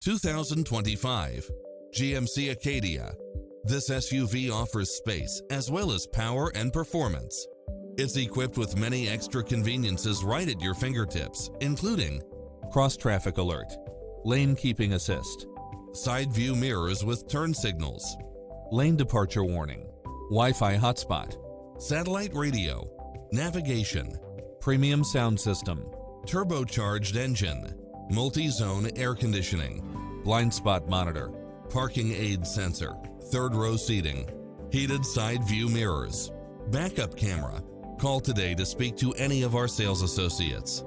2025 GMC Acadia. This SUV offers space as well as power and performance. It's equipped with many extra conveniences right at your fingertips, including cross-traffic alert, lane keeping assist, side view mirrors with turn signals, lane departure warning, Wi-Fi hotspot, satellite radio, navigation, premium sound system, turbocharged engine, multi-zone air conditioning, blind spot monitor, parking aid sensor, third row seating, heated side view mirrors, backup camera. Call today to speak to any of our sales associates.